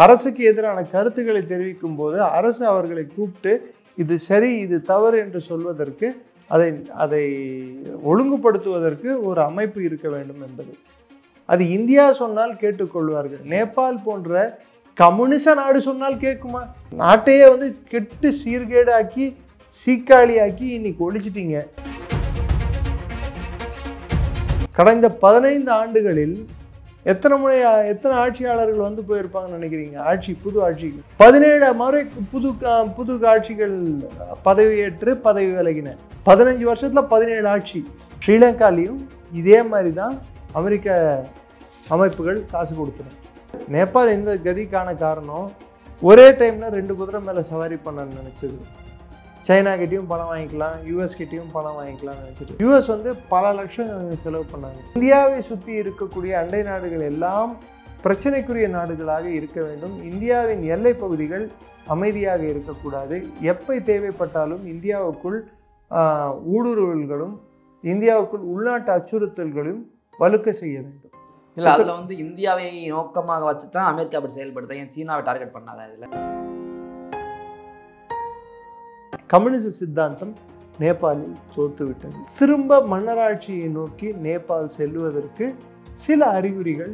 அரசுக்கு எதிரான கருத்துக்களை தெரிவிக்கும் போது அரசு அவர்களை கூப்பிட்டு இது சரி இது தவறு என்று சொல்வதற்கு அதை ஒழுங்குபடுத்துவதற்கு ஒரு அமைப்பு இருக்க வேண்டும் என்பது. அது இந்தியா சொன்னால் கேட்டுக்கொள்வார்கள். நேபாள் போன்ற கம்யூனிச நாடு சொன்னால் கேட்குமா? நாட்டையே கெட்டு சீர்கேடாக்கி சீக்காளியாக்கி இன்னைக்கு ஒழிச்சிட்டீங்க. கடந்த 15 ஆண்டுகளில் எத்தனை ஆட்சியாளர்கள் போயிருப்பாங்கன்னு நினைக்கிறீங்க? புது ஆட்சிக்கு 17 முறை புது ஆட்சிகள் பதவியேற்று பதவி விலகின. 15 வருஷத்துல 17 ஆட்சி. ஸ்ரீலங்காலையும் இதே மாதிரி தான் அமெரிக்க அமைப்புகள் காசு கொடுத்துரும். நேபாள் இந்த கதிக்கான காரணம் ஒரே டைம்ல 2 குதிரை மேல சவாரி பண்ண நினைச்சது. சைனா கிட்டையும் பணம் வாங்கிக்கலாம், யூஎஸ் கிட்டையும் பணம் வாங்கிக்கலாம் நினைச்சிட்டு யூஎஸ் பல லட்சம் செலவு பண்ணாங்க. இந்தியாவை சுற்றி இருக்கக்கூடிய அண்டை நாடுகள் எல்லாம் பிரச்சனைக்குரிய நாடுகளாக இருக்க வேண்டும். இந்தியாவின் எல்லை பகுதிகள் அமைதியாக இருக்கக்கூடாது. எப்போ தேவைப்பட்டாலும் இந்தியாவுக்குள் ஊடுருவல்களும் இந்தியாவுக்குள் உள்நாட்டு அச்சுறுத்தல்களும் வலுக்க செய்ய வேண்டும். இல்லை, அதில் இந்தியாவை நோக்கமாக வச்சு தான் அமெரிக்கா அப்படி செயல்படுத்த. ஏன் சீனாவை டார்கெட் பண்ணாதா? இதில் கம்யூனிச சித்தாந்தம் நேபாளில் தோற்றுவிட்டது. திரும்ப மன்னராட்சியை நோக்கி நேபாள் செல்வதற்கு சில அறிகுறிகள்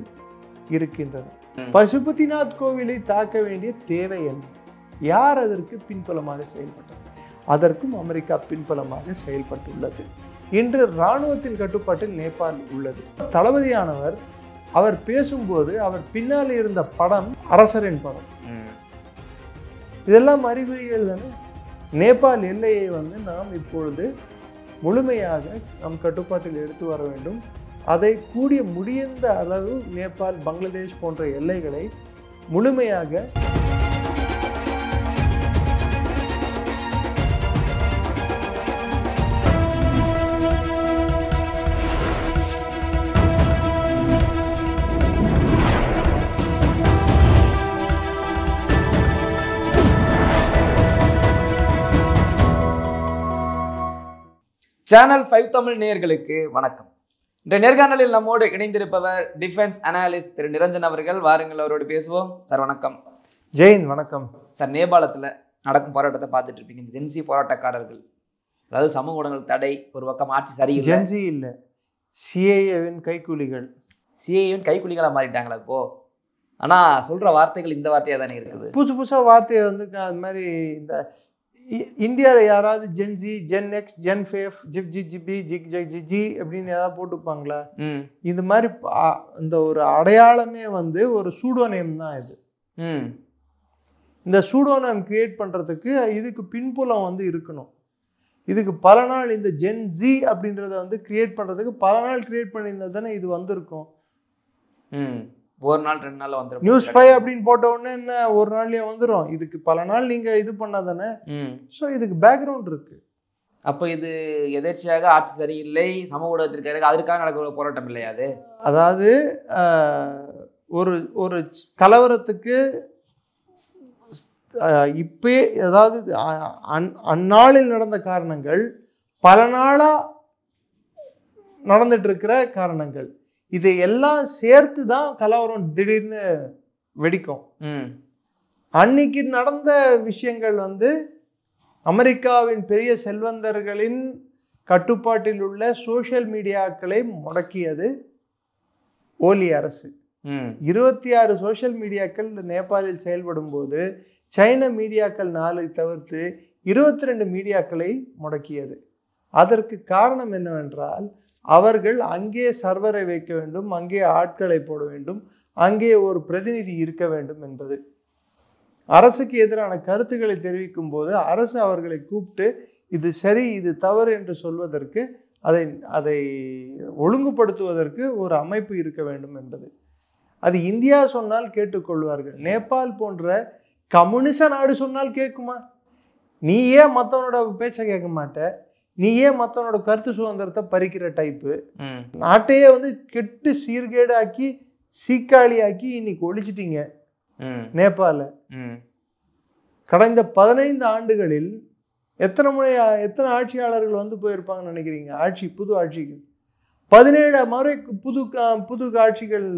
இருக்கின்றன. பசுபதிநாத் கோவிலை தாக்க வேண்டிய தேவை என்ன? யார் அதற்கு பின்புலமாக செயல்பட்டது? அதற்கும் அமெரிக்கா பின்புலமாக செயல்பட்டுள்ளது. இன்று இராணுவத்தின் கட்டுப்பாட்டில் நேபாள் உள்ளது. தளபதியானவர் அவர் பேசும்போது அவர் பின்னால் இருந்த படம் அரசரின் படம். இதெல்லாம் அறிகுறிகள் தானே. நேபாள் எல்லையை நாம் இப்பொழுது முழுமையாக நம் கட்டுப்பாட்டில் எடுத்து வர வேண்டும். அதை கூடிய முடிந்த அளவு நேபாள், பங்களாதேஷ் போன்ற எல்லைகளை முழுமையாக சேனல் 5 தமிழ் நேயர்களுக்கு வணக்கம். இந்த நேர்காணலில் நம்மோடு இணைந்திருப்பவர் டிஃபென்ஸ் அனாலிஸ்ட் திரு நிரஞ்சன் அவர்கள். வாருங்கள், அவரோடு பேசுவோம். சார் வணக்கம். ஜெயின் வணக்கம். சார், நேபாளத்தில் நடக்கும் போராட்டத்தை பார்த்துட்டு இருப்பீங்க. இந்த ஜென்சி போராட்டக்காரர்கள், அதாவது சமூக ஊடகங்கள் தடை, ஒரு பக்கம் ஆட்சி சரியில்லை. ஜென்சி இல்லை, சிஏஏவின் கைக்கூலிகள். சிஏஏவின் கைக்கூலிகளாக மாறிட்டாங்களா இப்போ? ஆனால் சொல்கிற வார்த்தைகள் இந்த வார்த்தையாக தானே இருக்குது. புதுசாக வார்த்தையை அது மாதிரி இந்த இந்தியாவில் யாராவது ஜென்சி, ஜென் எக்ஸ், ஜென் ஃபேஃப், ஜிப் ஜி ஜிபி ஜிக் ஜக் ஜி அப்படின்னு ஏதாவது போட்டுப்பாங்களா? இந்த மாதிரி இந்த ஒரு அடையாளமே ஒரு சூடோநேம் தான் இது. இந்த சூடோநேம் கிரியேட் பண்ணுறதுக்கு இதுக்கு பின்புலம் இருக்கணும். இதுக்கு பல நாள் இந்த ஜென் ஜி அப்படின்றத கிரியேட் பண்ணுறதுக்கு பல நாள் கிரியேட் பண்ணியிருந்தா தானே இது வந்திருக்கும். ஒரு நாள் 2 நாள் வந்துடும். நியூஸ் 5 அப்படின்னு போட்ட உடனே என்ன ஒரு நாள்லயே வந்துடும்? இதுக்கு பல நாள் நீங்க இது பண்ணாதானே. ஸோ இதுக்கு பேக்ரவுண்ட் இருக்கு. அப்போ இது எதேர்ச்சியாக ஆட்சி சரியில்லை, சமூக ஊடகத்திற்கு அதற்காக நடக்கிற போராட்டம் இல்லையா அது? அதாவது ஒரு கலவரத்துக்கு இப்பே அதாவது அந்நாளில் நடந்த காரணங்கள் பல நாளா நடந்துட்டு இருக்கிற காரணங்கள், இதை எல்லாம் சேர்த்து தான் கலவரம் திடீர்னு வெடிக்கும். அன்னைக்கு நடந்த விஷயங்கள் அமெரிக்காவின் பெரிய செல்வந்தர்களின் கட்டுப்பாட்டில் உள்ள சோசியல் மீடியாக்களை முடக்கியது ஓலி அரசு. 26 சோசியல் மீடியாக்கள் நேபாளில் செயல்படும் போது சைன மீடியாக்கள் 4 தவிர்த்து 22 மீடியாக்களை முடக்கியது. அதற்கு காரணம் என்னவென்றால், அவர்கள் அங்கே சர்வரை வைக்க வேண்டும், அங்கே ஆட்களை போட வேண்டும், அங்கே ஒரு பிரதிநிதி இருக்க வேண்டும் என்பது. அரசுக்கு எதிரான கருத்துக்களை தெரிவிக்கும் போது அரசு அவர்களை கூப்பிட்டு இது சரி இது தவறு என்று சொல்வதற்கு அதை ஒழுங்குபடுத்துவதற்கு ஒரு அமைப்பு இருக்க வேண்டும் என்பது. அது இந்தியா சொன்னால் கேட்டுக்கொள்வார்கள். நேபாள் போன்ற கம்யூனிச நாடு சொன்னால் கேட்குமா? நீ ஏன் மற்றவனோட பேச்சை கேட்க மாட்ட? நீ ஏன் மற்றவனோட கருத்து சுதந்திரத்தை பறிக்கிற டைப்பு? நாட்டையே கெட்டு சீர்கேடாக்கி சீக்காளியாக்கி இன்னைக்கு ஒழிச்சிட்டீங்க நேபாள. கடந்த 15 ஆண்டுகளில் எத்தனை ஆட்சியாளர்கள் போயிருப்பாங்கன்னு நினைக்கிறீங்க? புது ஆட்சிக்கு 17 முறை புது ஆட்சிகள்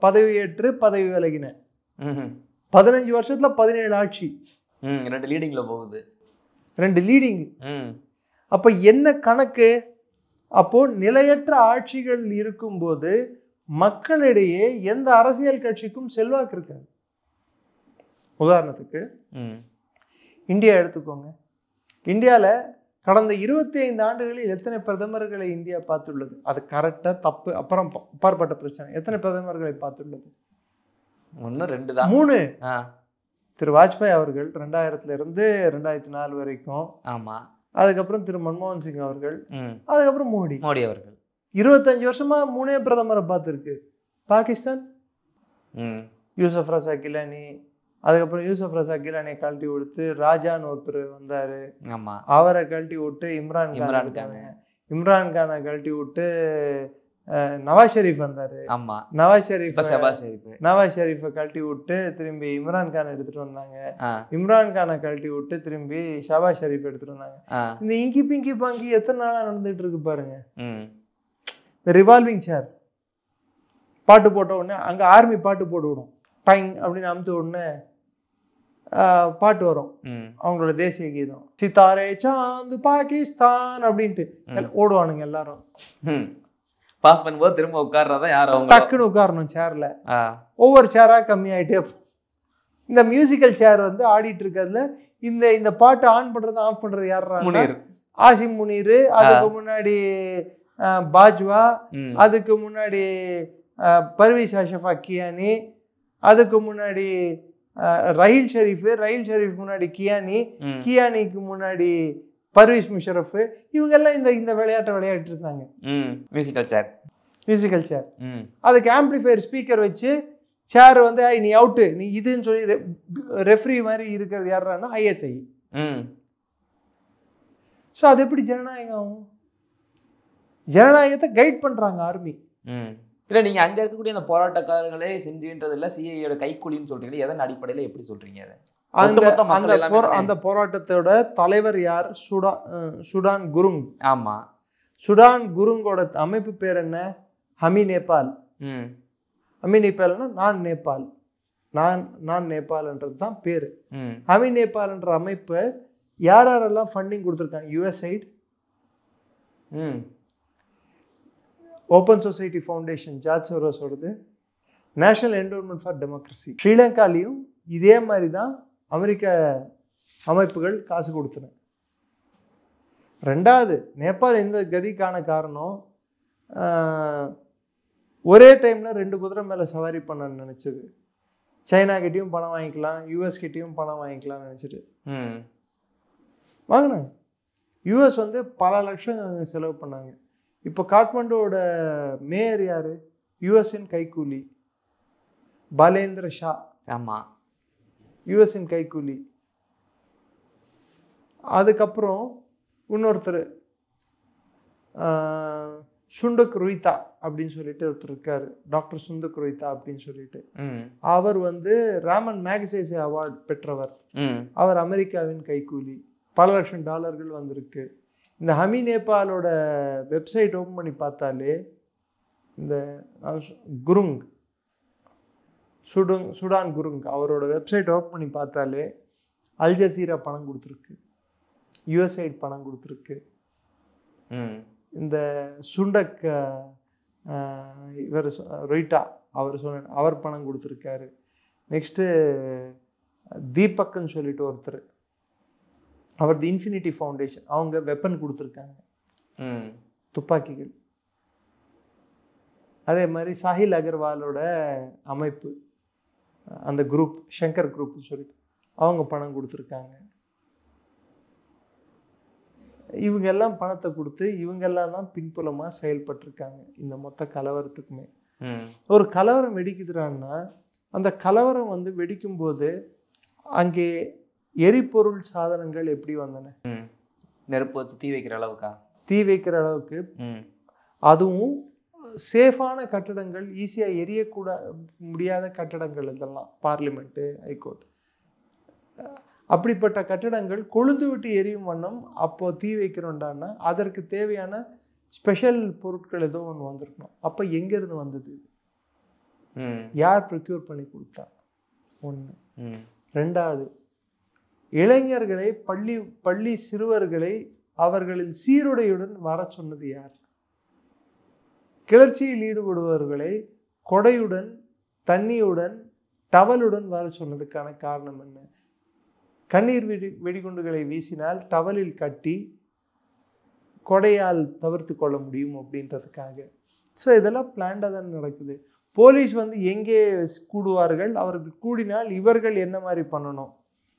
பதவியேற்று பதவி விலகின. 15 வருஷத்துல 17 ஆட்சி, 2 லீடிங்ல போகுது, 2 லீடிங். அப்ப என்ன கணக்கு? அப்போ நிலையற்ற ஆட்சிகள் இருக்கும்போது மக்களிடையே எந்த அரசியல் கட்சிக்கும் செல்வாக்கு இருக்காது. உதாரணத்துக்கு இந்தியா எடுத்துக்கோங்க. இந்தியாவில் கடந்த 25 ஆண்டுகளில் எத்தனை பிரதமர்களை இந்தியா பார்த்துள்ளது? அது கரெக்டா தப்பு அப்புறம் அப்பாற்பட்ட பிரச்சனை. எத்தனை பிரதமர்களை பார்த்துள்ளது? 1 2 தான். 3. திரு வாஜ்பாய் அவர்கள் 2000 இருந்து 2004 வரைக்கும். ஆமா. அதுக்கப்புறம் திரு மன்மோகன் சிங் அவர்கள், அதுக்கப்புறம் மோடி அவர்கள். 25 வருஷமா 3 பிரதமரை பார்த்துருக்கு. பாகிஸ்தான் யூசப் ரசா கிலானி, அதுக்கப்புறம் யூசப் ரசா கிலானியை கழட்டி விடுத்து ராஜான்னு ஒருத்தர் வந்தாரு, அவரை கழட்டி விட்டு இம்ரான் கானை கழட்டி விட்டு நவாஸ் ஷெரீப் வந்தாரு. நவாஸ் ஷெரீஃபை கழட்டி விட்டு திரும்பி இம்ரான் கான் எடுத்துட்டு வந்தாங்க. இம்ரான் கானை கழட்டி விட்டு திரும்பி ஷபாஸ் ஷெரீப் எடுத்துட்டு வந்தாங்க. இந்த இங்கி பிங்கி பாங்கி எத்தனை நாளா நடந்துட்டு இருக்கு பாருங்க. ரிவால்விங் சேர். பாட்டு போட்ட உடனே அங்க ஆர்மி பாட்டு போட்டு விடும், டைங் அப்படின்னு அமுத்த உடனே பாட்டு வரும், அவங்களோட தேசிய கீதம், சித்தாரே சாந்து பாகிஸ்தான் அப்படின்ட்டு ஓடுவானுங்க எல்லாரும். பாஸ் பண்ணும்போது திரும்ப உட்கார்றதா யாரும் டக்குன்னு உட்காரணும் சேர்ல. ஒவ்வொரு சேரா கம்மியாயிட்டே. இந்த மியூசிக்கல் சேர் வந்து ஆடிட்டு இருக்கிறதுல இந்த பாட்டு ஆன் பண்றது ஆஃப் பண்றது யாரா? ஆசிம் முனீர், அதுக்கு முன்னாடி பாஜ்வா, அதுக்கு முன்னாடி பர்வீஸ் அஷ்ரஃப் கியானி, அதுக்கு முன்னாடி ரஹீல் ஷெரீஃப் முன்னாடி கியானிக்கு முன்னாடி பர்வீஸ் முஷரஃப். இவங்க எல்லாம் இந்த விளையாட்டை விளையாட்டு இருந்தாங்க. Musical chair. அதுக்கு ஆம்பிளிஃபையர் ஸ்பீக்கர் வச்சு சேர் வந்து நீ அவுட்டு, நீ இதுன்னு சொல்லி ரெஃப்ரி மாதிரி இருக்கிறது யாருன்னா ISI. ஸோ அது எப்படி ஜனநாயகம் ஆகும்? ஜனநாயகத்தை கைட் பண்றாங்க ஆர்மி. இல்லை, நீங்க அங்க இருக்கக்கூடிய அந்த போராட்டக்காரர்களே செஞ்சுன்றது இல்லை, சிஐயோட கைக்கூலின்னு சொல்றீங்க. எதன் அடிப்படையில் எப்படி சொல்றீங்க அதை? அந்த போராட்டத்தோட தலைவர் யார்? சுடான் குருங். ஆமா. சுடான் குருங்கோட அமைப்பு பேர் என்ன? ஹமி நேபாள். ஹமி நேபாள்னா நான் நேபாள், நான் நேபாள்ன்றது தான் பேரு. ஹமி நேபாள்ன்ற அமைப்பு யாரெல்லாம் ஃபண்டிங் கொடுத்துருக்காங்க? USAID, Open Society Foundation George சோரோஸோடது, நேஷனல் என்டோமெண்ட் ஃபார் டெமோக்ரஸி. ஸ்ரீலங்காலையும் இதே மாதிரி தான் அமெரிக்க அமைப்புகள் காசு கொடுத்துன. 2வது, நேபாள் இந்த கதிக்கான காரணம் ஒரே டைம்ல 2 குதிரை மேல சவாரி பண்ண நினைச்சது. சைனா கிட்டையும் பணம் வாங்கிக்கலாம், US கிட்டையும் பணம் வாங்கிக்கலாம்னு நினைச்சிட்டு வாங்கினாங்க. US வந்து பல லட்சம் செலவு பண்ணாங்க. இப்போ காட்மாண்டோட மேயர் யாரு? US-இன் கைக்கூலி பாலேந்திர ஷா. ஆமா, US-இன் கைக்கூலி. அதுக்கப்புறம் இன்னொருத்தர் சுண்டக் ருய்தா அப்படின்னு சொல்லிட்டு ஒருத்தர் இருக்காரு, டாக்டர் சுண்டக் ருய்தா அப்படின்னு சொல்லிட்டு. அவர் வந்து ராமன் மேகசேசே அவார்டு பெற்றவர். அவர் அமெரிக்காவின் கைக்கூலி. பல லட்சம் டாலர்கள் வந்திருக்கு. இந்த ஹமி நேபாளோட வெப்சைட் ஓப்பன் பண்ணி பார்த்தாலே இந்த குருங் சுடான் குருங் அவரோட வெப்சைட் ஓப்பன் பண்ணி பார்த்தாலே அல் ஜசீரா பணம் கொடுத்துருக்கு, USAID பணம் கொடுத்துருக்கு. இந்த சுண்டக் இவர் ரொய்டா அவர் பணம் கொடுத்துருக்காரு. நெக்ஸ்ட்டு தீபக்னு சொல்லிட்டு ஒருத்தர், அவர் தி இன்ஃபினிட்டி ஃபவுண்டேஷன், அவங்க வெப்பன் கொடுத்துருக்காங்க, துப்பாக்கிகள். அதே மாதிரி சாஹில் அகர்வாலோட அமைப்பு, அந்த குரூப் ஷங்கர் குரூப்னு சொல்லிட்டு அவங்க பணம் கொடுத்துருக்காங்க. இவங்க எல்லாம் பணத்தை கொடுத்து இவங்கெல்லாம் தான் பின்புலமாக செயல்பட்டிருக்காங்க இந்த மொத்த கலவரத்துக்குமே. ஒரு கலவரம் வெடிக்குதுறான்னா அந்த கலவரம் வந்து வெடிக்கும் போது அங்கே எரிபொருள் சாதனங்கள் எப்படி வந்தன? நெருப்பு வச்சு தீ வைக்கிற அளவுக்கு. அதுவும் சேஃபான கட்டடங்கள், ஈஸியாக எரியக்கூட முடியாத கட்டடங்கள், இதெல்லாம் பார்லிமெண்ட்டு, ஹைகோர்ட், அப்படிப்பட்ட கட்டடங்கள் கொழுந்து விட்டு எரியும் வண்ணம் அப்போ தீ வைக்கிறோண்டான்னா அதற்கு தேவையான ஸ்பெஷல் பொருட்கள் ஏதோ ஒன்று வந்திருக்கணும். அப்போ எங்கேருந்து வந்தது? யார் ப்ரொக்யூர் பண்ணி கொடுத்தா? ஒன்று. ரெண்டாவது, இளைஞர்களை பள்ளி சிறுவர்களை அவர்களின் சீருடையுடன் வர சொன்னது யார்? கிளர்ச்சியில் ஈடுபடுபவர்களை கொடையுடன், தண்ணியுடன், டவலுடன் வர சொன்னதுக்கான காரணம் என்ன? கண்ணீர் வெடிகுண்டுகளை வீசினால் டவலில் கட்டி கொடையால் தவிர்த்து கொள்ள முடியும் அப்படின்றதுக்காக. ஸோ இதெல்லாம் பிளான்டாக தான் நடக்குது. போலீஸ் வந்து எங்கே கூடுவார்கள், அவர்கள் கூடினால் இவர்கள் என்ன மாதிரி பண்ணணும்?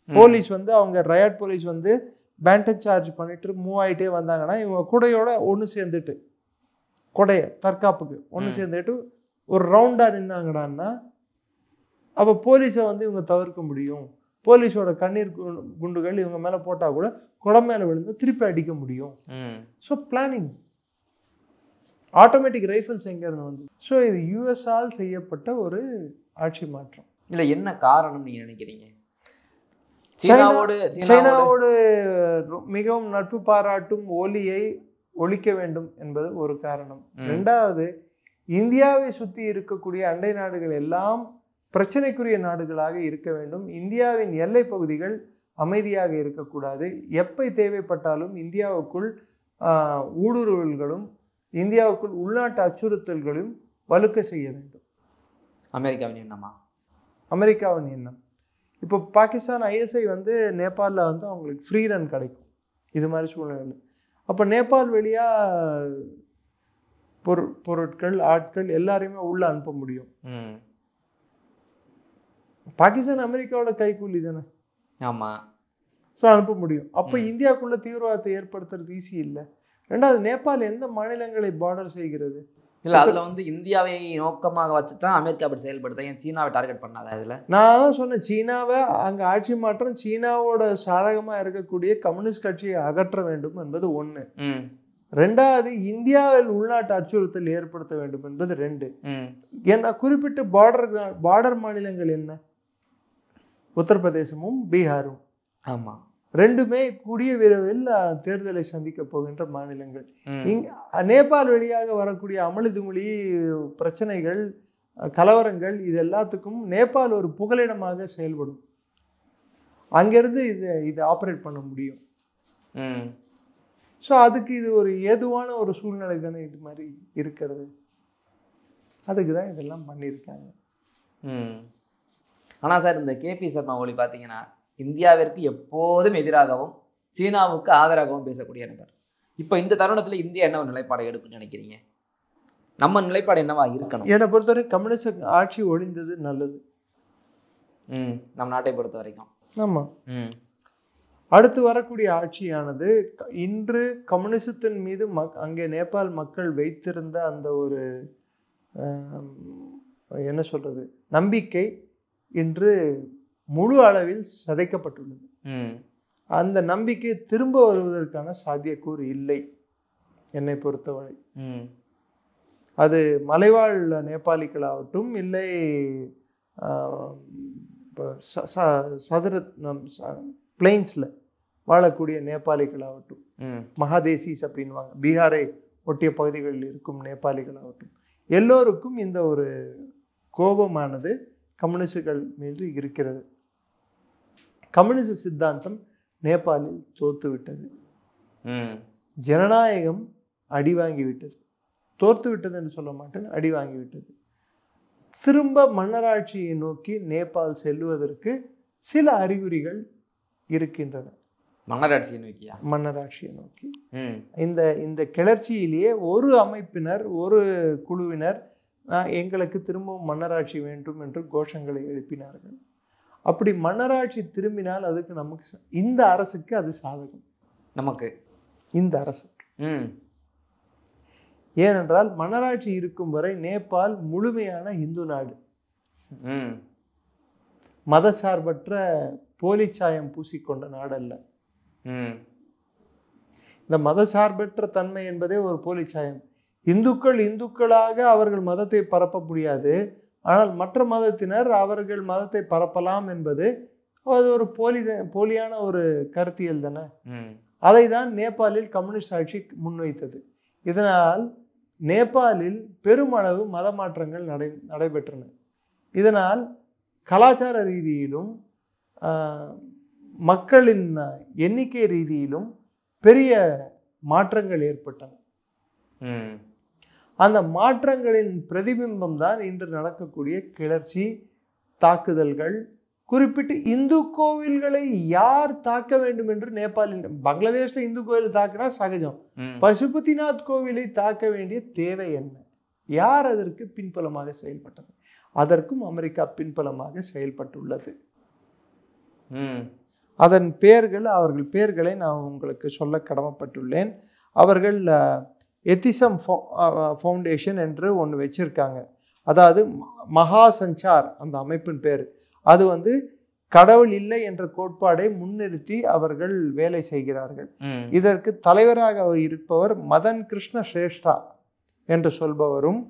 போலீஸ் வந்து அவங்க ரயாட் போலீஸ் வந்து பேண்டேஜ் சார்ஜ் பண்ணிட்டு மூவ் ஆகிட்டே வந்தாங்கன்னா இவங்க கூடையோட ஒன்று சேர்ந்துட்டு, கொடைய தற்காப்புக்கு ஒன்று சேர்ந்துட்டு ஒரு ரவுண்டாக நின்னாங்கடான்னா அப்போ போலீஸை வந்து இவங்க தவிர்க்க முடியும். போலீஸோட கண்ணீர் குண்டுகள் இவங்க மேலே போட்டால் கூட குடம் மேலே விழுந்து திருப்பி அடிக்க முடியும். So planning. ஆட்டோமேட்டிக் ரைஃபிள்ஸ் எங்கேருந்து வந்து? ஸோ இது யூஎஸ்ஆல் செய்யப்பட்ட ஒரு ஆட்சி மாற்றம். இல்லை, என்ன காரணம் நீங்கள் நினைக்கிறீங்க? சைனாவோடு மிகவும் நட்பு பாராட்டும் ஓலியை ஒழிக்க வேண்டும் என்பது ஒரு காரணம். ரெண்டாவது, இந்தியாவை சுற்றி இருக்கக்கூடிய அண்டை நாடுகள் எல்லாம் பிரச்சனைக்குரிய நாடுகளாக இருக்க வேண்டும். இந்தியாவின் எல்லை பகுதிகள் அமைதியாக இருக்கக்கூடாது. எப்போ தேவைப்பட்டாலும் இந்தியாவுக்குள் ஊடுருவல்களும் இந்தியாவுக்குள் உள்நாட்டு அச்சுறுத்தல்களும் வலுக்க செய்ய வேண்டும். அமெரிக்காவின் எண்ணமா? அமெரிக்காவின் எண்ணம். இப்போ பாகிஸ்தான் ஐஎஸ்ஐ வந்து நேபாளில் வந்து அவங்களுக்கு ஃப்ரீ ரன் கிடைக்கும் இது மாதிரி சூழ்நிலை. அப்போ நேபாள் வழியாக பொருட்கள், ஆட்கள் எல்லாரையுமே உள்ள அனுப்ப முடியும். பாகிஸ்தான் அமெரிக்காவோட கைக்கூலி தானே. ஆமாம். ஸோ அனுப்ப முடியும். அப்போ இந்தியாவுக்குள்ள தீவிரவாதத்தை ஏற்படுத்துறது ஈஸி இல்லை. ரெண்டாவது, நேபாள் எந்த மாநிலங்களை பார்டர் செய்கிறது? இல்லை, அதில் வந்து இந்தியாவை நோக்கமாக வச்சு தான் அமெரிக்கா அப்படி செயல்படுத்த. ஏன் சீனாவை டார்கெட் பண்ணாத? அதில் நான் தான் சொன்னேன், சீனாவை அங்கே ஆட்சி மாற்றம், சீனாவோட சாதகமாக இருக்கக்கூடிய கம்யூனிஸ்ட் கட்சியை அகற்ற வேண்டும் என்பது ஒன்று. ரெண்டாவது, இந்தியாவில் உள்நாட்டு அச்சுறுத்தல் ஏற்படுத்த வேண்டும் என்பது ரெண்டு. ஏன்னா குறிப்பிட்ட பார்டர் மாநிலங்கள் என்ன? உத்தரப்பிரதேசமும் பீகாரும். ஆமாம், ரெண்டுமே கூடிய விரைவில் தேர்தலை சந்திக்க போகின்ற மாநிலங்கள். நேபாள் வழியாக வரக்கூடிய அமளிதுமளி பிரச்சனைகள், கலவரங்கள், இது எல்லாத்துக்கும் நேபாள் ஒரு புகலிடமாக செயல்படும். அங்கிருந்து இதை ஆப்ரேட் பண்ண முடியும். ஸோ அதுக்கு இது ஒரு ஏதுவான ஒரு சூழ்நிலை தானே இது மாதிரி இருக்கிறது. அதுக்கு தான் இதெல்லாம் பண்ணியிருக்காங்க. ஆனால் சார், இந்த கேபி சர்மா ஒலி பார்த்தீங்கன்னா இந்தியாவிற்கு எப்போதும் எதிராகவும் சீனாவுக்கு ஆதரவாகவும் பேசக்கூடிய நபர். இப்போ இந்த தருணத்தில் இந்தியா என்ன ஒரு நிலைப்பாடை எடுக்குன்னு நினைக்கிறீங்க? நம்ம நிலைப்பாடு என்னவா இருக்கணும்? என்னை பொறுத்தவரை கம்யூனிஸ்ட் ஆட்சி ஒழிந்தது நல்லது. நம்ம நாட்டை பொறுத்த வரைக்கும். ஆமாம். அடுத்து வரக்கூடிய ஆட்சியானது இன்று கம்யூனிசத்தின் மீது அங்கே நேபாள் மக்கள் வைத்திருந்த அந்த ஒரு என்ன சொல்றது நம்பிக்கை இன்று முழு அளவில் சிதைக்கப்பட்டுள்ளது. அந்த நம்பிக்கை திரும்ப வருவதற்கான சாத்தியக்கூறு இல்லை என்னை பொறுத்தவரை. அது மலைவாழ் நேபாளிகளாகட்டும், இல்லை சதுர பிளைன்ஸில் வாழக்கூடிய நேபாளிகளாகட்டும், மகாதேசிஸ் அப்படின்வாங்க, பீகாரை ஒட்டிய பகுதிகளில் இருக்கும் நேபாளிகளாகட்டும், எல்லோருக்கும் இந்த ஒரு கோபமானது கம்யூனிஸ்டுகள் மீது இருக்கிறது. கம்யூனிஸ்ட் சித்தாந்தம் நேபாளில் தோத்துவிட்டது. ஜனநாயகம் அடி வாங்கிவிட்டது. தோர்த்து விட்டது என்று சொல்ல மாட்டேன், அடி வாங்கிவிட்டது. திரும்ப மன்னராட்சியை நோக்கி நேபாள் செல்வதற்கு சில அறிகுறிகள் இருக்கின்றன. மன்னராட்சியை நோக்கி இந்த கிளர்ச்சியிலேயே ஒரு அமைப்பினர், ஒரு குழுவினர் எங்களுக்கு திரும்பவும் மன்னராட்சி வேண்டும் என்று கோஷங்களை எழுப்பினார்கள். அப்படி மன்னராட்சி திரும்பினால் அதுக்கு நமக்கு, இந்த அரசுக்கு அது சாதகம். நமக்கு இந்த அரசுக்கு. ஏனென்றால் மன்னராட்சி இருக்கும் வரை நேபாள் முழுமையான இந்து நாடு, மதசார்பற்ற போலி சாயம் பூசிக்கொண்ட நாடல்ல. இந்த மதசார்பற்ற தன்மை என்பதே ஒரு போலி சாயம். இந்துக்களாக அவர்கள் மதத்தை பரப்ப முடியாது, ஆனால் மற்ற மதத்தினர் அவர்கள் மதத்தை பரப்பலாம் என்பது அது ஒரு போலியான ஒரு கருத்தியல் தானே. அதை தான் நேபாளில் கம்யூனிஸ்ட் ஆட்சி முன்வைத்தது. இதனால் நேபாளில் பெருமளவு மத மாற்றங்கள் நடைபெற்றன. இதனால் கலாச்சார ரீதியிலும் மக்களின் எண்ணிக்கை ரீதியிலும் பெரிய மாற்றங்கள் ஏற்பட்டன. அந்த மாற்றங்களின் பிரதிபிம்பம் தான் இன்று நடக்கக்கூடிய கிளர்ச்சி, தாக்குதல்கள். குறிப்பிட்டு இந்து கோவில்களை யார் தாக்க வேண்டும் என்று நேபாளில், பங்களாதேஷ்ல இந்து கோவிலை தாக்கினா சகஜம், பசுபதிநாத் கோவிலை தாக்க வேண்டிய தேவை என்ன? யார் அதற்கு பின்புலமாக செயல்பட்டது? அதற்கும் அமெரிக்கா பின்புலமாக செயல்பட்டுள்ளது. அதன் பெயர்கள், அவர்கள் பெயர்களை நான் உங்களுக்கு சொல்ல கடமைப்பட்டுள்ளேன். அவர்கள் எத்திசம் ஃபவுண்டேஷன் என்று ஒன்று வச்சிருக்காங்க. அதாவது மகா சஞ்சார் அந்த அமைப்பின் பேர். அது வந்து கடவுள் இல்லை என்ற கோட்பாடை முன்னிறுத்தி அவர்கள் வேலை செய்கிறார்கள். இதற்கு தலைவராக இருப்பவர் மதன் கிருஷ்ண சிரேஷ்டா என்று சொல்பவரும்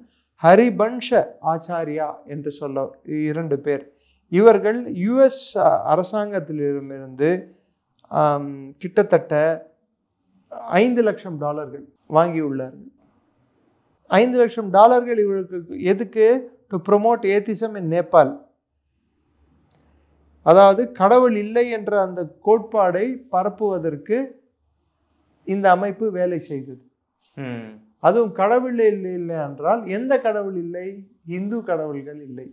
ஹரிபன்ஷ ஆச்சாரியா என்று சொல்ல 2 பேர். இவர்கள் US அரசாங்கத்திலிருந்து கிட்டத்தட்ட $5 லட்சம் வாங்கியுள்ளார்கள். $5 லட்சம் இவர்களுக்கு எதுக்கு? டு ப்ரொமோட் ஏத்திசம் இன் நேபாள். அதாவது கடவுள் இல்லை என்ற அந்த கோட்பாடை பரப்புவதற்கு இந்த அமைப்பு வேலை செய்தது. அதுவும் கடவுள் இல்லை என்றால் எந்த கடவுள் இல்லை? இந்து கடவுள்கள் இல்லை.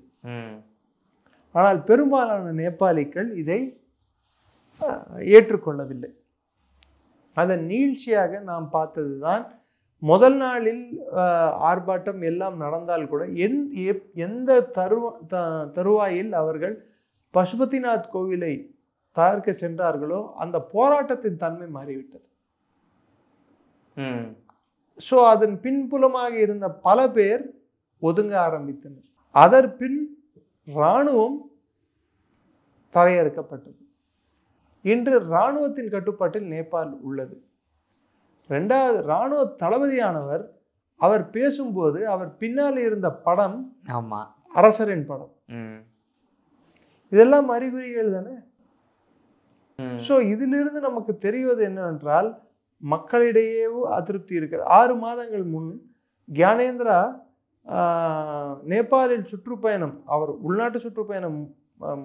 ஆனால் பெரும்பாலான நேபாளிகள் இதை ஏற்றுக்கொள்ளவில்லை. அதன் நீட்சியாக நாம் பார்த்ததுதான் முதல் நாளில் ஆர்ப்பாட்டம் எல்லாம் நடந்தால் கூட எந்த தருவாயில் அவர்கள் பசுபதிநாத் கோவிலை தகர்க்க சென்றார்களோ அந்த போராட்டத்தின் தன்மை மாறிவிட்டது. ஸோ அதன் பின்புலமாக இருந்த பல பேர் ஒதுங்க ஆரம்பித்தனர். அதற்பின் இராணுவம் தரையிறக்கப்பட்டது. இன்று இராணுவத்தின் கட்டுப்பாட்டில் நேபாள் உள்ளது. 2வது இராணுவ தளபதியானவர் அவர் பேசும்போது அவர் பின்னால் இருந்த படம் அரசரின் படம். இதெல்லாம் அறிகுறிகள் தானே. ஸோ இதிலிருந்து நமக்கு தெரிவது என்னவென்றால் மக்களிடையேவோ அதிருப்தி இருக்கிறது. 6 மாதங்கள் முன் கியானேந்திரா நேபாளில் சுற்றுப்பயணம், அவர் உள்நாட்டு சுற்றுப்பயணம்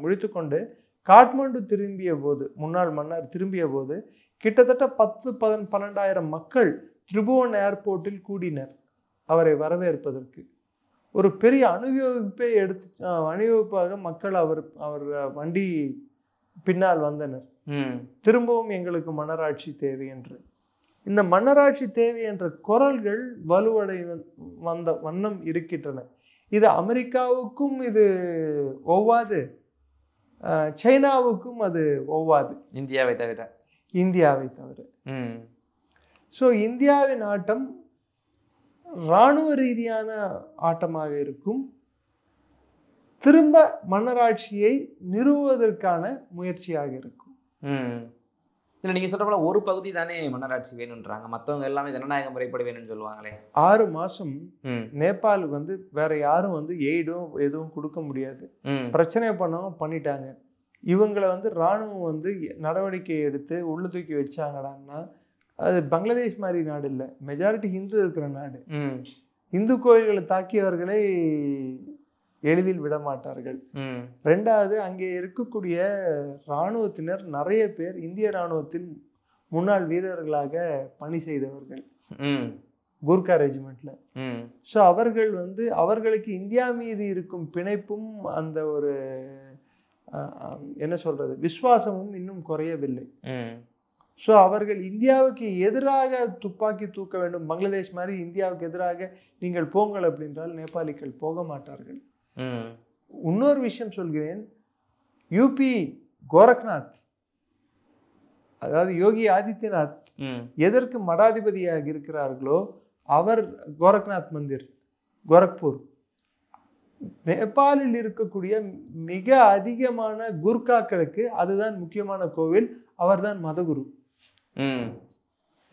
முடித்துக்கொண்டு காட்மாண்டு திரும்பிய போது, முன்னாள் மன்னர் திரும்பிய போது கிட்டத்தட்ட 10-12,000 மக்கள் திரிபுவன் ஏர்போர்ட்டில் கூடினர் அவரை வரவேற்பதற்கு. ஒரு பெரிய அணிவகுப்பாக மக்கள் அவர் வண்டி பின்னால் வந்தனர். திரும்பவும் எங்களுக்கு மன்னராட்சி தேவை என்று. இந்த மன்னராட்சி தேவை என்ற குரல்கள் வலுவடை வந்த வண்ணம் இருக்கின்றன. இது அமெரிக்காவுக்கும் இது ஒவ்வாது, சைனாவுக்கும் அது ஒவ்வாது, இந்தியாவை தவிர. ஸோ இந்தியாவின் ஆட்டம் இராணுவ ரீதியான ஆட்டமாக இருக்கும். திரும்ப மன்னராட்சியை நிறுவுவதற்கான முயற்சியாக இருக்கும். இல்லை, நீங்கள் சொல்கிற போல ஒரு பகுதி தானே மன்னராட்சி வேணுன்றாங்க, மற்றவங்க எல்லாமே ஜனநாயக முறைப்படி வேணும்னு சொல்லுவாங்களே. 6 மாதம் நேபாளுக்கு வந்து வேற யாரும் வந்து எய்டும் எதுவும் கொடுக்க முடியாது. பிரச்சனை பண்ணிட்டாங்க. இவங்களை வந்து இராணுவம் வந்து நடவடிக்கை எடுத்து உள்ள தூக்கி வச்சாங்கடான்னா அது பங்களாதேஷ் மாதிரி நாடு இல்லை, மெஜாரிட்டி ஹிந்து இருக்கிற நாடு. இந்து கோயில்களை தாக்கியவர்களை எளிதில் விட மாட்டார்கள். 2வது அங்கே இருக்கக்கூடிய இராணுவத்தினர் நிறைய பேர் இந்திய இராணுவத்தில் முன்னாள் வீரர்களாக பணி செய்தவர்கள் கூர்கா ரெஜிமெண்ட்ல. ஸோ அவர்கள் வந்து அவர்களுக்கு இந்தியா மீது இருக்கும் பிணைப்பும் அந்த ஒரு என்ன சொல்றது விசுவாசமும் இன்னும் குறையவில்லை. ஸோ அவர்கள் இந்தியாவுக்கு எதிராக துப்பாக்கி தூக்க வேண்டும், பங்களாதேஷ் மாதிரி இந்தியாவுக்கு எதிராக நீங்கள் போங்கள் அப்படின்றால் நேபாளிகள் போக மாட்டார்கள். இன்னொரு விஷயம் சொல்கிறேன், யூபி கோரக்நாத், அதாவது யோகி ஆதித்யநாத் எதற்கு மடாதிபதியாக இருக்கிறார்களோ அவர் கோரக்நாத் மந்திர், கோரக்பூர், நேபாளில் இருக்கக்கூடிய மிக அதிகமான குர்காக்களுக்கு அதுதான் முக்கியமான கோவில். அவர்தான் மதகுரு.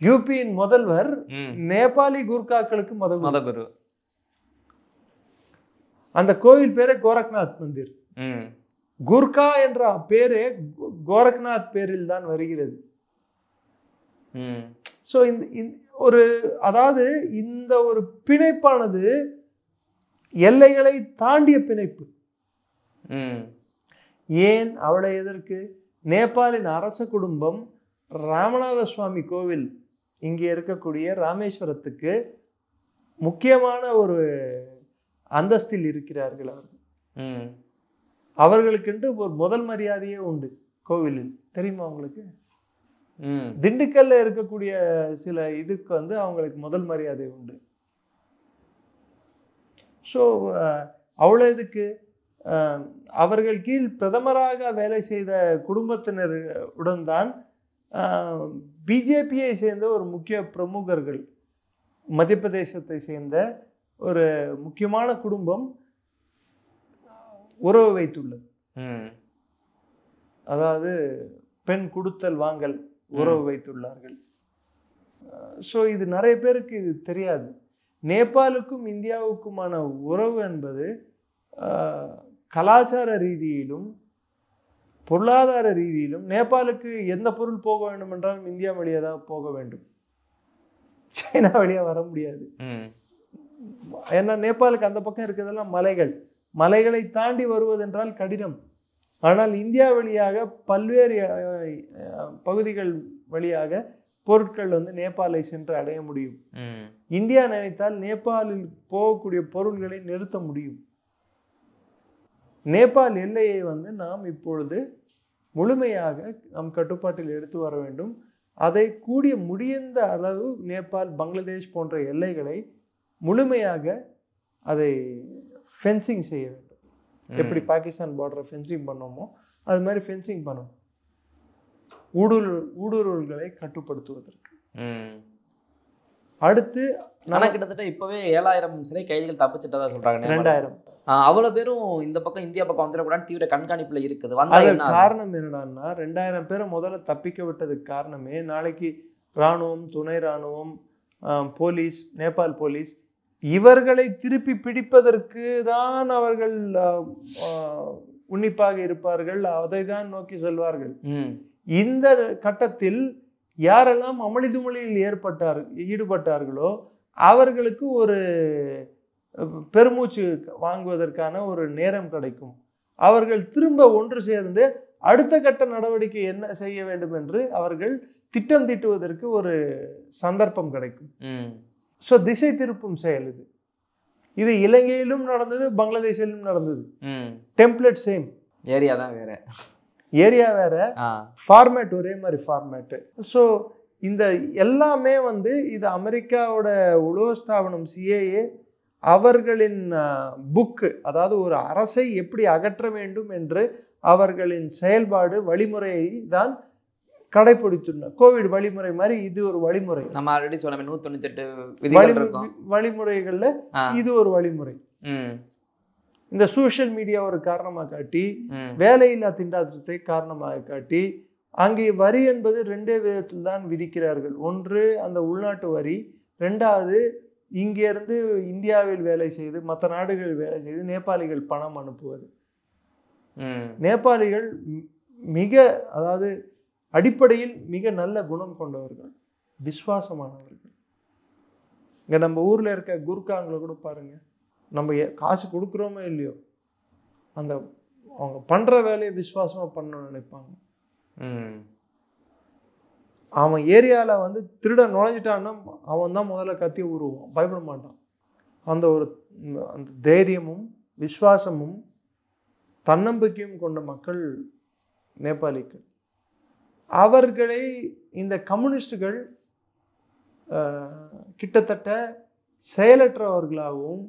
யூபியின் முதல்வர் நேபாளி குர்காக்களுக்கு மதகுரு. அந்த கோவில் பேரே கோரக்நாத் மந்திர். குர்கா என்ற பேரே கோரக்நாத் பேரில் தான் வருகிறது. ஸோ ஒரு அதாவது இந்த ஒரு பிணைப்பானது எல்லைகளை தாண்டிய பிணைப்பு. ஏன் அவளை எதற்கு? நேபாளின் அரச குடும்பம் ராமநாத சுவாமி கோவில் இங்கே இருக்கக்கூடிய ராமேஸ்வரத்துக்கு முக்கியமான ஒரு அந்தஸ்தில் இருக்கிறார்கள் அவர்கள். அவர்களுக்கென்று ஒரு முதல் மரியாதையே உண்டு கோவிலில், தெரியுமா உங்களுக்கு? திண்டுக்கல்ல இருக்கக்கூடிய சில இதுக்கு வந்து அவங்களுக்கு முதல் மரியாதை உண்டு. ஸோ அவ்வளோ இதுக்கு அவர்கள் கீழ் பிரதமராக வேலை செய்த குடும்பத்தினருடன் தான் பிஜேபியை சேர்ந்த ஒரு முக்கிய பிரமுகர்கள், மத்திய பிரதேசத்தை சேர்ந்த ஒரு முக்கியமான குடும்பம் உறவு வைத்துள்ளது. அதாவது பெண் கொடுத்தல் வாங்கல் உறவு வைத்துள்ளார்கள். ஸோ இது நிறைய பேருக்கு இது தெரியாது. நேபாளுக்கும் இந்தியாவுக்குமான உறவு என்பது கலாச்சார ரீதியிலும் பொருளாதார ரீதியிலும் நேபாளுக்கு எந்த பொருள் போக வேண்டும் என்றாலும் இந்தியா வழியாக தான் போக வேண்டும், சைனா வழியாக வர முடியாது. ஏன்னா நேபாளுக்கு அந்த பக்கம் இருக்கிறதெல்லாம் மலைகள், மலைகளை தாண்டி வருவதென்றால் கடினம். ஆனால் இந்தியா வழியாக பல்வேறு பகுதிகள் வழியாக பொருட்கள் வந்து நேபாளை சென்று அடைய முடியும். இந்தியா நினைத்தால் நேபாளில் போகக்கூடிய பொருள்களை நிறுத்த முடியும். நேபாள் எல்லையை வந்து நாம் இப்பொழுது முழுமையாக நம் கட்டுப்பாட்டில் எடுத்து வர வேண்டும். அதை கூடிய முடிந்த அளவு நேபாள், பங்களாதேஷ் போன்ற எல்லைகளை முழுமையாக அதை ஃபென்சிங் செய்ய வேண்டும். எப்படி பாகிஸ்தான் பார்டரை ஃபென்சிங் பண்ணோமோ அது மாதிரி ஃபென்சிங் பண்ணணும், ஊடுருவல்களை கட்டுப்படுத்துவதற்கு. அடுத்து கிட்டத்தட்ட இப்பவே 7000 சிறை கைதிகள் தப்பிச்சிட்டதா சொல்றாங்க. 2000 அவ்வளவு பேரும் இந்த பக்கம் இந்தியா பக்கம் வந்துடக்கூடாது, தீவிர கண்காணிப்புல இருக்குது. காரணம் என்னடான்னா 2000 பேரை முதல்ல தப்பிக்க விட்டதுக்கு காரணமே, நாளைக்கு இராணுவம், துணை இராணுவம், போலீஸ், நேபாள் போலீஸ் இவர்களை திருப்பி பிடிப்பதற்கு தான் அவர்கள் உன்னிப்பாக இருப்பார்கள், அதை தான் நோக்கி செல்வார்கள். இந்த கட்டத்தில் யாரெல்லாம் அமளிதுமளியில் ஈடுபட்டார்களோ அவர்களுக்கு ஒரு பெருமூச்சு வாங்குவதற்கான ஒரு நேரம் கிடைக்கும். அவர்கள் திரும்ப ஒன்று சேர்ந்து அடுத்த கட்ட நடவடிக்கை என்ன செய்ய வேண்டும் என்று அவர்கள் திட்டம் தீட்டுவதற்கு ஒரு சந்தர்ப்பம் கிடைக்கும். ஸோ திசை திருப்பும் செயல் இது. இது இலங்கையிலும் நடந்தது, பங்களாதேஷிலும் நடந்தது. டெம்ப்ளேட் சேம், ஏரியா தான் வேற, ஏரியா வேற, ஃபார்மேட் ஒரே மாதிரி ஃபார்மேட்டு. ஸோ இந்த எல்லாமே வந்து இது அமெரிக்காவோட உலக ஸ்தாபனம் சிஏஏ அவர்களின் புக்கு, அதாவது ஒரு அரசை எப்படி அகற்ற வேண்டும் என்று அவர்களின் செயல்பாடு வழிமுறையை தான் கடைபிடித்துள்ளனர். கோவிட் வழிமுறை மாதிரி இது ஒரு வழிமுறை. நம்ம ஆல்ரெடி சொன்ன 198 வழிமுறைகள்ல இது ஒரு வழிமுறை. இந்த சோஷியல் மீடியா ஒரு காரணமாக காட்டி, வேலையில்லா திண்டாட்டத்தை காரணமாக காட்டி, அங்கே வரி என்பது 2 விதத்தில் தான் விதிக்கிறார்கள். ஒன்று அந்த உள்நாட்டு வரி, 2வது இங்கிருந்து இந்தியாவில் வேலை செய்து மற்ற நாடுகளில் வேலை செய்து நேபாளிகள் பணம் அனுப்புவது. நேபாளிகள் மிக, அதாவது அடிப்படையில் மிக நல்ல குணம் கொண்டவர்கள், விசுவாசமானவர்கள். இங்கே நம்ம ஊரில் இருக்க குர்காங்களை கூட பாருங்க, நம்ம காசு கொடுக்குறோமோ இல்லையோ அந்த அவங்க பண்ணுற வேலையை விசுவாசமாக பண்ணணும்னு நினைப்பாங்க. அவன் ஏரியாவில் வந்து திருட நுழைஞ்சிட்டான்னா அவன் தான் முதல்ல கத்தி உருவான், பயப்பட மாட்டான். அந்த தைரியமும் விசுவாசமும் தன்னம்பிக்கையும் கொண்ட மக்கள் நேபாளிகள். அவர்களை இந்த கம்யூனிஸ்டுகள் கிட்டத்தட்ட செயலற்றவர்களாகவும்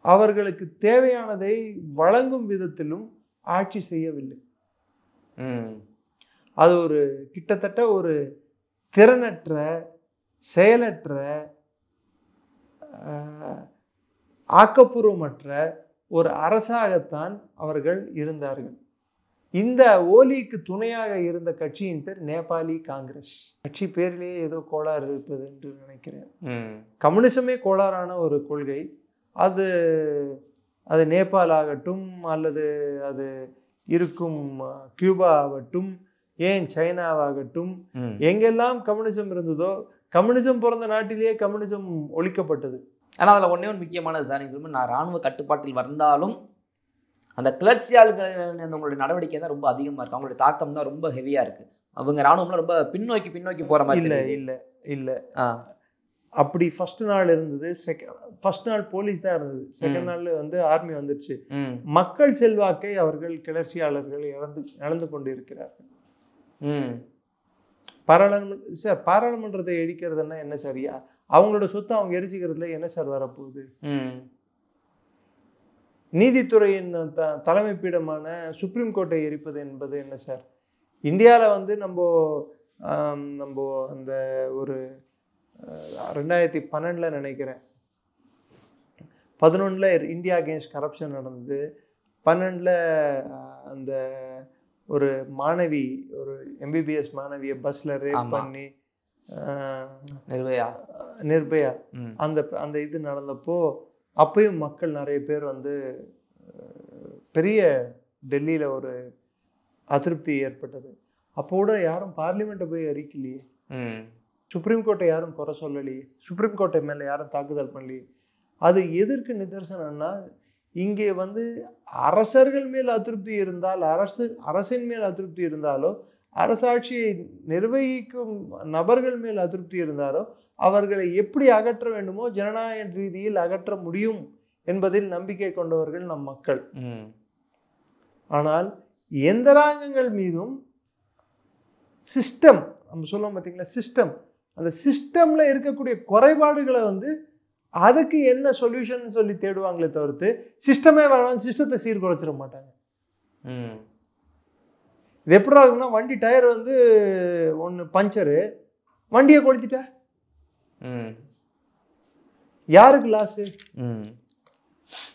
அவர்களுக்கு தேவையானதை வழங்கும் விதத்திலும் ஆட்சி செய்யவில்லை. அது ஒரு கிட்டத்தட்ட ஒரு திறனற்ற, செயலற்ற, ஆக்கப்பூர்வமற்ற ஒரு அரசாகத்தான் அவர்கள் இருந்தார்கள். இந்த ஓலிக்கு துணையாக இருந்த கட்சியின் பேர் நேபாளி காங்கிரஸ். கட்சி பேரிலேயே ஏதோ கோளாறு இருப்பது என்று நினைக்கிறேன். கம்யூனிசமே கோளாறான ஒரு கொள்கை. அது நேபாள் ஆகட்டும், அல்லது அது இருக்கும் கியூபா ஆகட்டும், ஏன் சைனாவாகட்டும், எங்கெல்லாம் கம்யூனிசம் இருந்ததோ, கம்யூனிசம் பிறந்த நாட்டிலேயே கம்யூனிசம் ஒழிக்கப்பட்டது. ஆனால் அதில் ஒன்றே ஒன்று முக்கியமானது சார், நீங்கள் நான் இராணுவ கட்டுப்பாட்டில் வந்தாலும் அந்த கிளர்ச்சியாளர்கள் உங்களுடைய நடவடிக்கை தான் ரொம்ப அதிகமாக இருக்குது, அவங்களுடைய தாக்கம் தான் ரொம்ப ஹெவியாக இருக்குது. அவங்க ராணுவம்லாம் ரொம்ப பின்னோக்கி போகிற மாதிரி இல்லை இல்லை இல்லை. அப்படி ஃபர்ஸ்ட் நாள் இருந்தது. ஃபர்ஸ்ட் நாள் போலீஸ் தான் இருந்தது. செகண்ட் நாள் வந்து ஆர்மி வந்துருச்சு. மக்கள் செல்வாக்கை அவர்கள் கிளர்ச்சியாளர்கள் இழந்து கொண்டு இருக்கிறார்கள். பாராளுமன்றத்தை எரிக்கிறதுன்னா என்ன சரியா? அவங்களோட சொத்தை அவங்க எரிச்சுக்கிறதுல என்ன சார் வரப்போகுது? நீதித்துறையின் தலைமை பீடமான சுப்ரீம் கோர்ட்டை எரிப்பது என்பது என்ன சார்? இந்தியாவில் வந்து நம்ம அந்த ஒரு 2012 நினைக்கிறேன், 11 இந்தியா அகேன்ஸ்ட் கரப்ஷன் நடந்தது. 12 அந்த ஒரு மாணவி, ஒரு MBBS மாணவியை பஸ்ல ரேப் பண்ணி நிர்பயா அந்த இது நடந்தப்போ அப்பயும் மக்கள் நிறைய பேர் வந்து பெரிய டெல்லியில ஒரு அதிருப்தி ஏற்பட்டது. அப்போ கூட யாரும் பார்லிமெண்ட்டை போய் அறிக்கலையே, சுப்ரீம் கோர்ட்டை யாரும் குறை சொல்லலையே, சுப்ரீம் கோர்ட்டை மேலே யாரும் தாக்குதல் பண்ணலையே. அது எதற்கு நிதர்சனம்னா, இங்கே வந்து அரசர்கள் மேல் அதிருப்தி இருந்தால், அரசின் மேல் அதிருப்தி இருந்தாலோ, அரசாட்சியை நிர்வகிக்கும் நபர்கள் மேல் அதிருப்தி இருந்தாலோ, அவர்களை எப்படி அகற்ற வேண்டுமோ ஜனநாயக ரீதியில் அகற்ற முடியும் என்பதில் நம்பிக்கை கொண்டவர்கள் நம் மக்கள். ஆனால் எந்திராங்கங்கள் மீதும் சிஸ்டம், நம்ம சொல்லுவோம் பார்த்தீங்களா, சிஸ்டம், அந்த சிஸ்டம்ல இருக்கக்கூடிய குறைபாடுகளை வந்து அதுக்கு என்ன சொல்யூஷன் சொல்லி தேடுவாங்களே தவிர்த்து சிஸ்டமே வேணாம், சிஸ்டத்தை சீர்குலைச்சிட மாட்டாங்க. இது எப்படி இருக்குன்னா, வண்டி டயர் வந்து ஒன்று பஞ்சரு, வண்டியை கொளுத்திட்ட யாருக்கு லாஸு?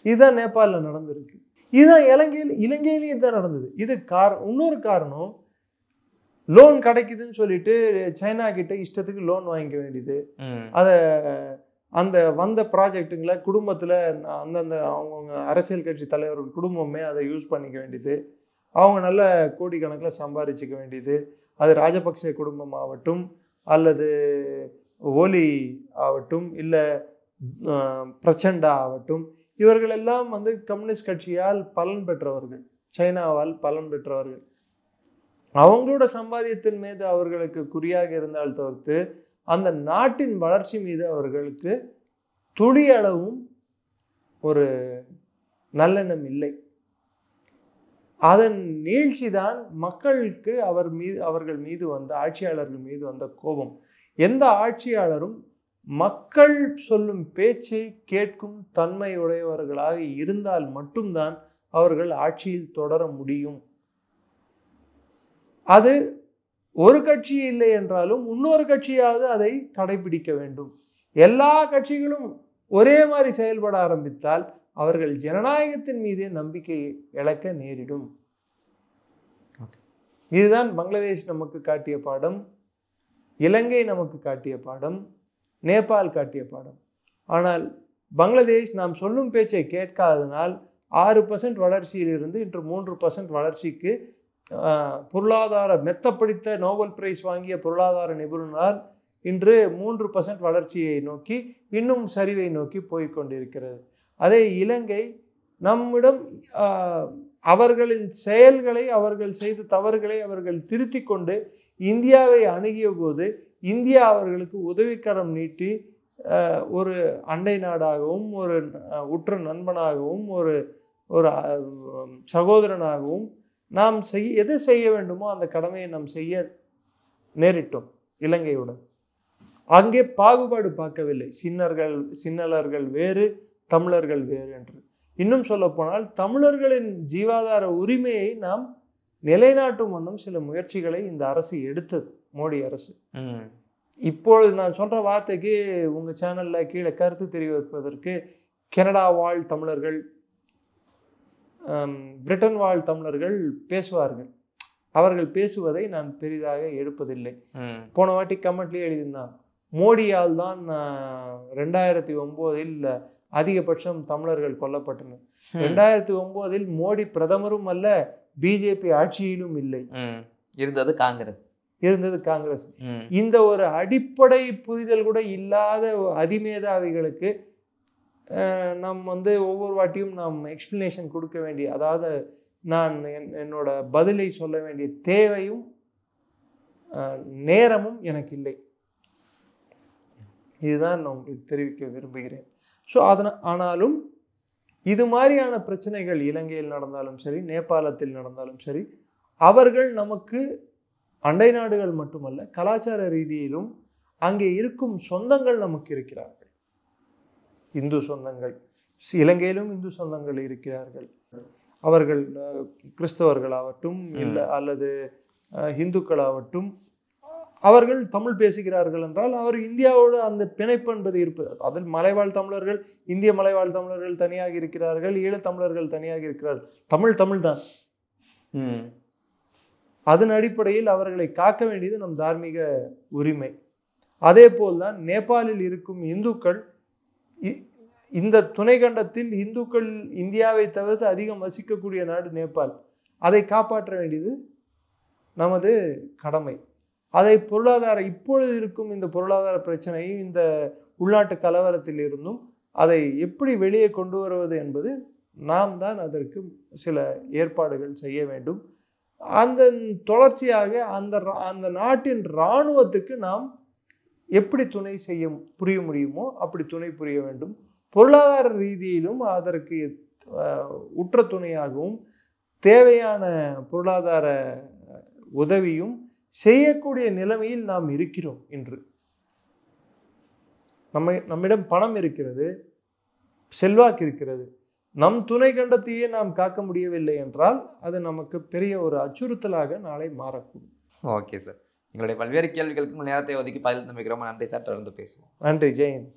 இதுதான் நேபாளில் நடந்திருக்கு. இதுதான் இலங்கையிலையும் இதுதான் நடந்தது. இது இன்னொரு காரணம், லோன் கிடைக்குதுன்னு சொல்லிட்டு சைனா கிட்ட இஷ்டத்துக்கு லோன் வாங்கிக்க வேண்டியது. அதை அந்த வந்த ப்ராஜெக்டுங்களை குடும்பத்தில் அந்தந்த அவங்கவுங்க அரசியல் கட்சி தலைவர்கள் குடும்பமே அதை யூஸ் பண்ணிக்க வேண்டியது. அவங்க நல்ல கோடிக்கணக்கில் சம்பாதிச்சிக்க வேண்டியது. அது ராஜபக்சே குடும்பம் ஆகட்டும், அல்லது ஓலி ஆகட்டும், இல்லை பிரச்சண்டா ஆகட்டும், இவர்கள் எல்லாம் வந்து கம்யூனிஸ்ட் கட்சியால் பலன் பெற்றவர்கள், சைனாவால் பலன் பெற்றவர்கள். அவங்களோட சம்பாதியத்தின் மீது அவர்களுக்கு குறியாக இருந்தால் தவிர்த்து அந்த நாட்டின் வளர்ச்சி மீது அவர்களுக்கு துளி அளவும் ஒரு நல்லெண்ணம் இல்லை. அதன் நீழ்ச்சி தான் மக்களுக்கு அவர்கள் மீது வந்த ஆட்சியாளர்கள் மீது வந்த கோபம். எந்த ஆட்சியாளரும் மக்கள் சொல்லும் பேச்சை கேட்கும் தன்மையுடையவர்களாக இருந்தால் மட்டும்தான் அவர்கள் ஆட்சியில் தொடர முடியும். அது ஒரு கட்சி இல்லை என்றாலும் இன்னொரு கட்சியாவது அதை கடைபிடிக்க வேண்டும். எல்லா கட்சிகளும் ஒரே மாதிரி செயல்பட ஆரம்பித்தால் அவர்கள் ஜனநாயகத்தின் மீது நம்பிக்கை இழக்க நேரிடும். இதுதான் பங்களாதேஷ் நமக்கு காட்டிய பாடம், இலங்கை நமக்கு காட்டிய பாடம், நேபாள் காட்டிய பாடம். ஆனால் பங்களாதேஷ் நாம் சொல்லும் பேச்சை கேட்காதனால் 6% வளர்ச்சியிலிருந்து இன்று 3% வளர்ச்சிக்கு பொருளாதார மெத்தப்படித்த நோபல் பிரைஸ் வாங்கிய பொருளாதார நிபுணரால் இன்று 3% வளர்ச்சியை நோக்கி இன்னும் சரிவை நோக்கி போய்கொண்டிருக்கிறது. அதே இலங்கை நம்மிடம் அவர்களின் செயல்களை, அவர்கள் செய்த தவறுகளை அவர்கள் திருத்தி கொண்டு இந்தியாவை அணுகிய போது இந்தியா அவர்களுக்கு உதவிக்கரம் நீட்டி ஒரு அண்டை நாடாகவும், ஒரு உற்ற நண்பனாகவும், ஒரு சகோதரனாகவும் நாம் எது செய்ய வேண்டுமோ அந்த கடமையை நாம் செய்ய நேரிட்டோம் இலங்கையுடன். அங்கே பாகுபாடு பார்க்கவில்லை, சின்னலர்கள் வேறு, தமிழர்கள் வேறு என்று. இன்னும் சொல்ல போனால் தமிழர்களின் ஜீவாதார உரிமையை நாம் நிலைநாட்டும் வண்ணம் சில முயற்சிகளை இந்த அரசு எடுத்தது, மோடி அரசு. இப்பொழுது நான் சொல்ற வார்த்தைக்கு உங்க சேனல்ல கீழே கருத்து தெரிவிப்பதற்கு கனடா வாழ் தமிழர்கள், பிரிட்டன் வாழ் தமிழர்கள் பேசுவார்கள். அவர்கள் பேசுவதை நான் பெரிதாக எடுப்பதில்லை. போன வாட்டி கமெண்ட்லேயே எழுதியிருந்தான், மோடியால் தான் 2009 அதிகபட்சம் தமிழர்கள் கொல்லப்பட்டனர். 2009 மோடி பிரதமரும் அல்ல, பிஜேபி ஆட்சியிலும் இல்லை, இருந்தது காங்கிரஸ். இந்த ஒரு அடிப்படை புரிதல் கூட இல்லாத அதிமேதாவிகளுக்கு நாம் ஒவ்வொரு வாட்டியும் நாம் எக்ஸ்பிளனேஷன் கொடுக்க வேண்டிய, அதாவது நான் என்னோட பதிலை சொல்ல வேண்டிய தேவையும் நேரமும் எனக்கு இல்லை. இதுதான் நான் உங்களுக்கு தெரிவிக்க விரும்புகிறேன். ஸோ ஆனாலும் இது மாதிரியான பிரச்சனைகள் இலங்கையில் நடந்தாலும் சரி, நேபாளத்தில் நடந்தாலும் சரி, அவர்கள் நமக்கு அண்டை நாடுகள் மட்டுமல்ல, கலாச்சார ரீதியிலும் அங்கே இருக்கும் சொந்தங்கள் நமக்கு இருக்கிறார்கள். இந்து சொந்தங்கள், இலங்கையிலும் இந்து சொந்தங்கள் இருக்கிறார்கள். அவர்கள் கிறிஸ்தவர்களாகட்டும் இல்லை அல்லது இந்துக்களாகட்டும், அவர்கள் தமிழ் பேசுகிறார்கள் என்றால் அவர் இந்தியாவோடு அந்த பிணைப்பு என்பது இருப்பது. அதில் மலைவாழ் தமிழர்கள், இந்திய மலைவாழ் தமிழர்கள் தனியாக இருக்கிறார்கள், ஈழத்தமிழர்கள் தனியாக இருக்கிறார்கள். தமிழ் தான். அதன் அடிப்படையில் அவர்களை காக்க வேண்டியது நம் தார்மீக உரிமை. அதே போல்தான் நேபாளில் இருக்கும் இந்துக்கள், இந்த துணைக்கண்டத்தில் இந்துக்கள் இந்தியாவை தவிர்த்து அதிகம் வசிக்கக்கூடிய நாடு நேபாள். அதை காப்பாற்ற வேண்டியது நமது கடமை. அதை இப்பொழுது இருக்கும் இந்த பொருளாதார பிரச்சனையும் இந்த உள்நாட்டு கலவரத்தில் இருந்தும் அதை எப்படி வெளியே கொண்டு வருவது என்பது நாம் தான் அதற்கு சில ஏற்பாடுகள் செய்ய வேண்டும். அந்த தொடர்ச்சியாக அந்த நாட்டின் இராணுவத்துக்கு நாம் எப்படி துணை புரிய முடியுமோ அப்படி துணை புரிய வேண்டும். பொருளாதார ரீதியிலும் அதற்கு உற்ற துணையாகவும் தேவையான பொருளாதார உதவியும் செய்யக்கூடிய நிலைமையில் நாம் இருக்கிறோம். இன்று நம்மிடம் பணம் இருக்கிறது, செல்வாக்கு இருக்கிறது. நம் துணை கண்டத்தையே நாம் காக்க முடியவில்லை என்றால் அது நமக்கு பெரிய ஒரு அச்சுறுத்தலாக நாளை மாறக்கூடும். ஓகே சார், எங்களுடைய பல்வேறு கேள்விகளுக்கு நேரத்தை ஒதுக்கி பதில் தம்பிக்கிறோம். நன்றி சார், தொடர்ந்து பேசுவோம். நன்றி, ஜெயின்.